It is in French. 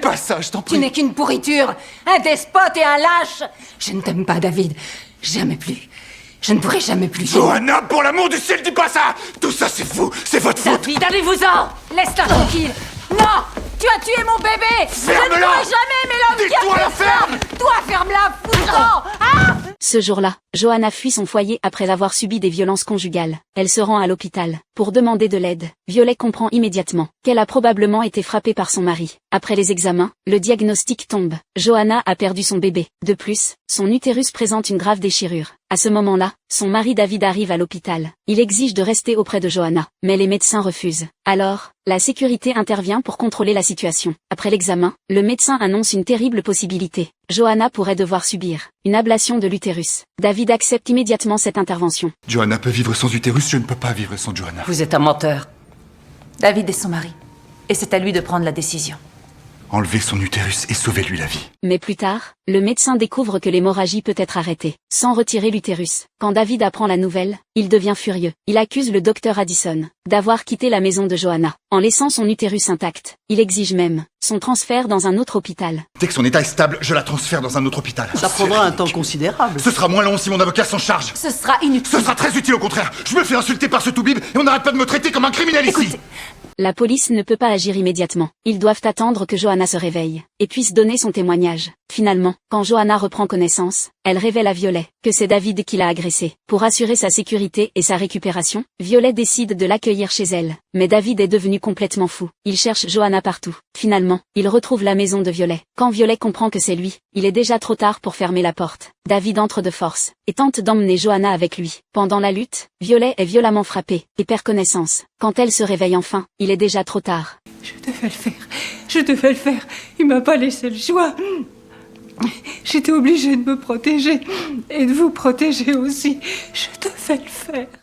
pas ça, je t'en prie. Tu n'es qu'une pourriture, un despote et un lâche. Je ne t'aime pas, David. Jamais plus. Je ne pourrai jamais plus. Johanna, pour l'amour du ciel, dis pas ça! Tout ça, c'est vous, c'est votre faute! David, allez-vous-en! Laisse-la tranquille! Non! Tu as tué mon bébé! Ferme-la! Je ne pourrai jamais, mais l'homme qui a Dis-toi fait la ferme! ça! Toi, ferme-la, fous-en! Ah! Ce jour-là, Johanna fuit son foyer après avoir subi des violences conjugales. Elle se rend à l'hôpital pour demander de l'aide. Violet comprend immédiatement qu'elle a probablement été frappée par son mari. Après les examens, le diagnostic tombe. Johanna a perdu son bébé. De plus, son utérus présente une grave déchirure. À ce moment-là, son mari David arrive à l'hôpital. Il exige de rester auprès de Johanna, mais les médecins refusent. Alors, la sécurité intervient pour contrôler la situation. Après l'examen, le médecin annonce une terrible possibilité. Johanna pourrait devoir subir une ablation de l'utérus. David accepte immédiatement cette intervention. Johanna peut vivre sans utérus, je ne peux pas vivre sans Johanna. Vous êtes un menteur. David est son mari. Et c'est à lui de prendre la décision. Enlevez son utérus et sauvez-lui la vie. Mais plus tard, le médecin découvre que l'hémorragie peut être arrêtée, sans retirer l'utérus. Quand David apprend la nouvelle, il devient furieux. Il accuse le docteur Addison d'avoir quitté la maison de Johanna, en laissant son utérus intact. Il exige même son transfert dans un autre hôpital. Dès que son état est stable, je la transfère dans un autre hôpital. Ça prendra un temps considérable. Ce sera moins long si mon avocat s'en charge. Ce sera inutile. Ce sera très utile au contraire. Je me fais insulter par ce toubib et on n'arrête pas de me traiter comme un criminel ici. Écoutez, La police ne peut pas agir immédiatement. Ils doivent attendre que Johanna se réveille et puisse donner son témoignage. Finalement, quand Johanna reprend connaissance, elle révèle à Violet que c'est David qui l'a agressée. Pour assurer sa sécurité et sa récupération, Violet décide de l'accueillir chez elle. Mais David est devenu complètement fou. Il cherche Johanna partout. Finalement, il retrouve la maison de Violet. Quand Violet comprend que c'est lui, il est déjà trop tard pour fermer la porte. David entre de force et tente d'emmener Johanna avec lui. Pendant la lutte, Violet est violemment frappée et perd connaissance. Quand elle se réveille enfin, il est déjà trop tard. Je devais le faire. Je devais le faire. Il m'a pas laissé le choix. J'étais obligée de me protéger et de vous protéger aussi. Je devais le faire.